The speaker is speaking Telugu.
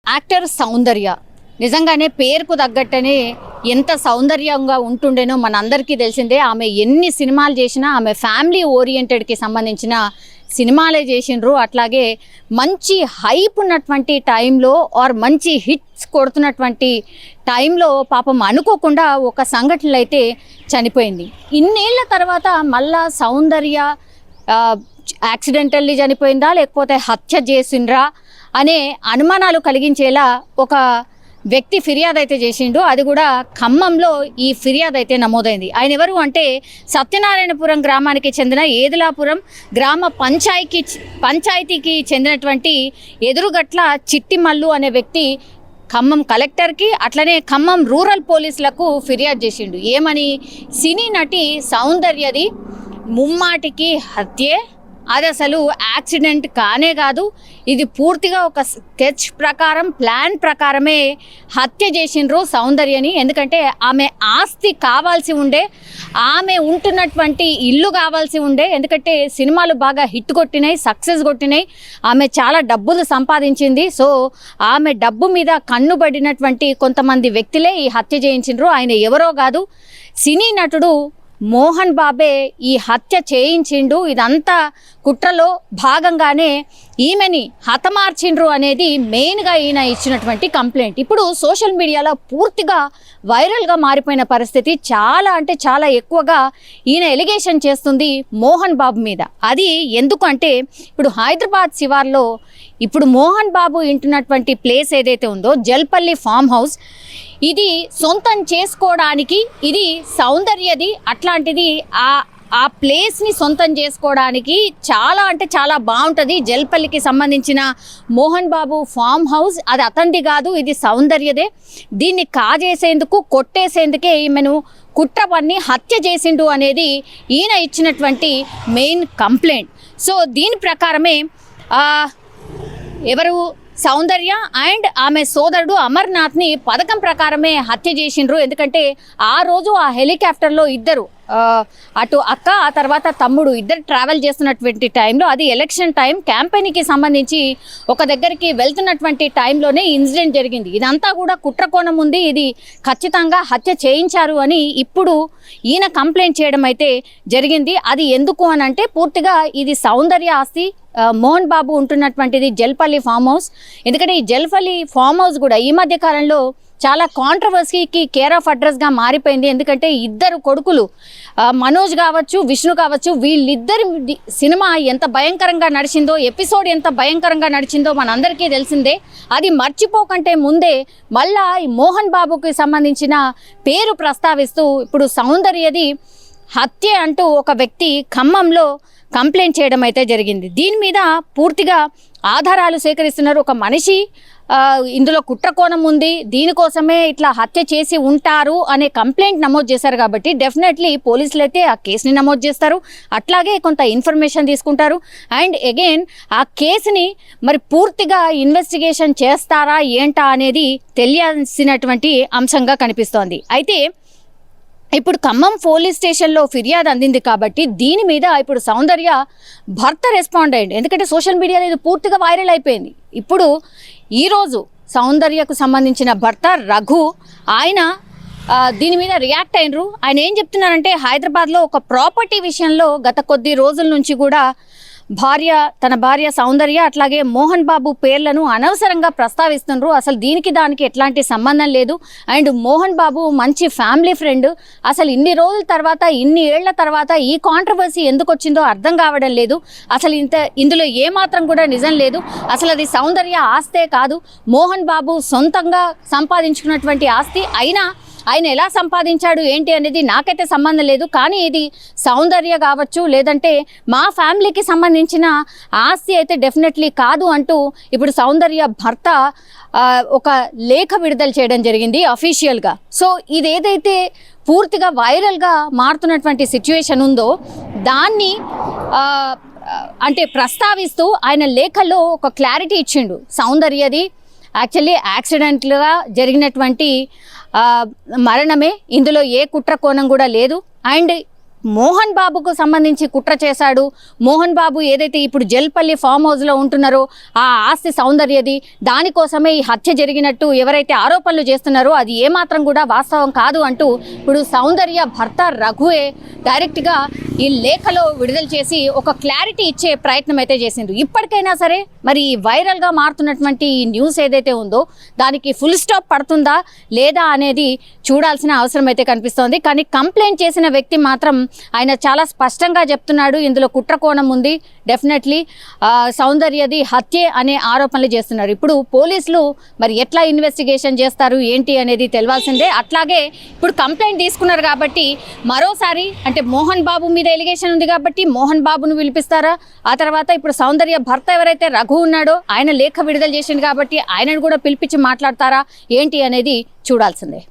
యాక్టర్ సౌందర్య నిజంగానే పేరుకు తగ్గట్టనే ఎంత సౌందర్యంగా ఉంటుండేనో మనందరికీ తెలిసిందే. ఆమె ఎన్ని సినిమాలు చేసినా ఆమె ఫ్యామిలీ ఓరియంటెడ్కి సంబంధించిన సినిమాలే చేసిండ్రు. అట్లాగే మంచి హైప్ ఉన్నటువంటి టైంలో ఆర్ మంచి హిట్స్ కొడుతున్నటువంటి టైంలో పాపం అనుకోకుండా ఒక సంఘటనలు అయితే చనిపోయింది. ఇన్నేళ్ల తర్వాత మళ్ళా సౌందర్య యాక్సిడెంటల్లీ చనిపోయిందా లేకపోతే హత్య చేసిండ్రా అనే అనుమానాలు కలిగించేలా ఒక వ్యక్తి ఫిర్యాదు అయితే చేసిండు. అది కూడా ఖమ్మంలో ఈ ఫిర్యాదు అయితే నమోదైంది. ఆయన ఎవరు అంటే సత్యనారాయణపురం గ్రామానికి చెందిన ఏదులాపురం గ్రామ పంచాయతీకి చెందినటువంటి ఎదురుగట్ల చిట్టిమల్లు అనే వ్యక్తి ఖమ్మం కలెక్టర్కి అట్లనే ఖమ్మం రూరల్ పోలీసులకు ఫిర్యాదు చేసిండు. ఏమని, సినీ నటి సౌందర్యది ముమ్మాటికి హత్యే, అది అసలు యాక్సిడెంట్ కానే కాదు, ఇది పూర్తిగా ఒక స్కెచ్ ప్రకారం ప్లాన్ ప్రకారమే హత్య చేసిండ్రు సౌందర్యని. ఎందుకంటే ఆమె ఆస్తి కావాల్సి ఉండే, ఆమె ఉంటున్నటువంటి ఇల్లు కావాల్సి ఉండే. ఎందుకంటే సినిమాలు బాగా హిట్ కొట్టినాయి, సక్సెస్ కొట్టినాయి, ఆమె చాలా డబ్బులు సంపాదించింది. సో ఆమె డబ్బు మీద కన్నుబడినటువంటి కొంతమంది వ్యక్తులే ఈ హత్య చేయించిండ్రు. ఆయన ఎవరో కాదు, సినీ నటుడు మోహన్ బాబే ఈ హత్య చేయించిండు. ఇదంతా కుట్రలో భాగంగానే ఈమెని హతమార్చిండ్రు అనేది మెయిన్గా ఈయన ఇచ్చినటువంటి కంప్లైంట్. ఇప్పుడు సోషల్ మీడియాలో పూర్తిగా వైరల్గా మారిపోయిన పరిస్థితి. చాలా అంటే చాలా ఎక్కువగా ఈయన ఎలిగేషన్ చేస్తుంది మోహన్ బాబు మీద. అది ఎందుకు అంటే ఇప్పుడు హైదరాబాద్ శివార్లో ఇప్పుడు మోహన్ బాబు ఇంటున్నటువంటి ప్లేస్ ఏదైతే ఉందో జల్పల్లి ఫామ్ హౌస్, ఇది సొంతం చేసుకోవడానికి ఇది సౌందర్యది. అట్లాంటిది ఆ ప్లేస్ని సొంతం చేసుకోవడానికి చాలా అంటే చాలా బాగుంటుంది. జల్పల్లికి సంబంధించిన మోహన్ బాబు ఫామ్ హౌస్ అది అతనిది కాదు, ఇది సౌందర్యదే. దీన్ని కాజేసేందుకు కొట్టేసేందుకే ఈమెను కుట్ర పన్ని హత్య చేసిండు అనేది ఈయన ఇచ్చినటువంటి మెయిన్ కంప్లైంట్. సో దీని ప్రకారమే ఎవరు సౌందర్య అండ్ ఆమె సోదరుడు అమర్నాథ్ని పథకం ప్రకారమే హత్య చేసిండ్రు. ఎందుకంటే ఆ రోజు ఆ హెలికాప్టర్లో ఇద్దరు, అటు అక్క ఆ తర్వాత తమ్ముడు ఇద్దరు ట్రావెల్ చేస్తున్నటువంటి టైంలో, అది ఎలక్షన్ టైం క్యాంపెయిన్కి సంబంధించి ఒక దగ్గరికి వెళ్తున్నటువంటి టైంలోనే ఇన్సిడెంట్ జరిగింది. ఇదంతా కూడా కుట్ర కోణం ఉంది, ఇది ఖచ్చితంగా హత్య చేయించారు అని ఇప్పుడు ఈయన కంప్లైంట్ చేయడం అయితే జరిగింది. అది ఎందుకు అని అంటే పూర్తిగా ఇది సౌందర్య ఆస్తి, మోహన్ బాబు ఉంటున్నటువంటిది జల్పల్లి ఫామ్ హౌస్. ఎందుకంటే ఈ జల్పల్లి ఫామ్ హౌస్ కూడా ఈ మధ్య కాలంలో చాలా కాంట్రవర్సీకి కేర్ ఆఫ్ అడ్రస్గా మారిపోయింది. ఎందుకంటే ఇద్దరు కొడుకులు మనోజ్ కావచ్చు, విష్ణు కావచ్చు, వీళ్ళిద్దరి సినిమా ఎంత భయంకరంగా నడిచిందో, ఎపిసోడ్ ఎంత భయంకరంగా నడిచిందో మనందరికీ తెలిసిందే. అది మర్చిపోకంటే ముందే మళ్ళా ఈ మోహన్ బాబుకి సంబంధించిన పేరు ప్రస్తావిస్తూ ఇప్పుడు సౌందర్యది హత్య అంటూ ఒక వ్యక్తి ఖమ్మంలో కంప్లైంట్ చేయడం అయితే జరిగింది. దీని మీద పూర్తిగా ఆధారాలు సేకరిస్తున్నారు. ఒక మనిషి ఇందులో కుట్ర కోణం ఉంది, దీనికోసమే ఇట్లా హత్య చేసి ఉంటారు అనే కంప్లైంట్ నమోదు చేశారు. కాబట్టి డెఫినెట్లీ పోలీసులు అయితే ఆ కేసుని నమోదు చేస్తారు, అట్లాగే కొంత ఇన్ఫర్మేషన్ తీసుకుంటారు. అండ్ అగైన్ ఆ కేసుని మరి పూర్తిగా ఇన్వెస్టిగేషన్ చేస్తారా ఏంటా అనేది తెలియాల్సినటువంటి అంశంగా కనిపిస్తోంది. అయితే ఇప్పుడు ఖమ్మం పోలీస్ స్టేషన్లో ఫిర్యాదు అందింది కాబట్టి దీని మీద ఇప్పుడు సౌందర్య భర్త రెస్పాండ్ అయ్యింది. ఎందుకంటే సోషల్ మీడియాలో ఇది పూర్తిగా వైరల్ అయిపోయింది. ఇప్పుడు ఈరోజు సౌందర్యకు సంబంధించిన భర్త రఘు ఆయన దీని మీద రియాక్ట్ అయినరు. ఆయన ఏం చెప్తున్నారంటే హైదరాబాద్లో ఒక ప్రాపర్టీ విషయంలో గత కొద్ది రోజుల నుంచి కూడా తన భార్య సౌందర్య అట్లాగే మోహన్ బాబు పేర్లను అనవసరంగా ప్రస్తావిస్తున్నారు. అసలు దీనికి దానికి ఎట్లాంటి సంబంధం లేదు. అండ్ మోహన్ బాబు మంచి ఫ్యామిలీ ఫ్రెండ్. అసలు ఇన్ని రోజుల తర్వాత, ఇన్ని ఏళ్ల తర్వాత ఈ కాంట్రవర్సీ ఎందుకు వచ్చిందో అర్థం కావడం లేదు. అసలు ఇందులో ఏమాత్రం కూడా నిజం లేదు. అసలు అది సౌందర్య ఆస్తే కాదు, మోహన్ బాబు సొంతంగా సంపాదించుకున్నటువంటి ఆస్తి. అయినా ఆయన ఎలా సంపాదించాడు ఏంటి అనేది నాకైతే సంబంధం లేదు. కానీ ఇది సౌందర్య కావచ్చు, లేదంటే మా ఫ్యామిలీకి సంబంధించిన ఆస్తి అయితే డెఫినెట్లీ కాదు అంటూ ఇప్పుడు సౌందర్య భర్త ఒక లేఖ విడుదల చేయడం జరిగింది అఫీషియల్గా. సో ఇదేదైతే పూర్తిగా వైరల్గా మారుతున్నటువంటి సిచ్యువేషన్ ఉందో దాన్ని అంటే ప్రస్తావిస్తూ ఆయన లేఖలో ఒక క్లారిటీ ఇచ్చిండు. సౌందర్యది యాక్చువల్లీ యాక్సిడెంట్గా జరిగినటువంటి మరణమే, ఇందులో ఏ కుట్ర కోణం కూడా లేదు. అండ్ మోహన్ బాబుకు సంబంధించి కుట్ర చేశాడు. మోహన్ బాబు ఏదైతే ఇప్పుడు జల్పల్లి ఫామ్ హౌస్లో ఉంటున్నారో ఆ ఆస్తి సౌందర్యది, దానికోసమే ఈ హత్య జరిగినట్టు ఎవరైతే ఆరోపణలు చేస్తున్నారో అది ఏమాత్రం కూడా వాస్తవం కాదు అంటూ ఇప్పుడు సౌందర్య భర్త రఘువే డైరెక్ట్గా ఈ లేఖలో విడుదల చేసి ఒక క్లారిటీ ఇచ్చే ప్రయత్నం అయితే చేసిండ్రు. ఇప్పటికైనా సరే మరి వైరల్గా మారుతున్నటువంటి ఈ న్యూస్ ఏదైతే ఉందో దానికి ఫుల్ స్టాప్ పడుతుందా లేదా అనేది చూడాల్సిన అవసరం అయితే కనిపిస్తోంది. కానీ కంప్లైంట్ చేసిన వ్యక్తి మాత్రం ఆయన చాలా స్పష్టంగా చెప్తున్నాడు, ఇందులో కుట్ర కోణం ఉంది, డెఫినెట్లీ సౌందర్యది హత్యే అనే ఆరోపణలు చేస్తున్నారు. ఇప్పుడు పోలీసులు మరి ఎట్లా ఇన్వెస్టిగేషన్ చేస్తారు ఏంటి అనేది తెలియాల్సిందే. అట్లాగే ఇప్పుడు కంప్లైంట్ తీసుకున్నారు కాబట్టి మరోసారి అంటే మోహన్ బాబు మీద ఎలిగేషన్ ఉంది కాబట్టి మోహన్ బాబును పిలిపిస్తారా, ఆ తర్వాత ఇప్పుడు సౌందర్య భర్త ఎవరైతే రఘు ఉన్నాడో ఆయన లేఖ విడుదల చేసింది కాబట్టి ఆయనను కూడా పిలిపించి మాట్లాడతారా ఏంటి అనేది చూడాల్సిందే.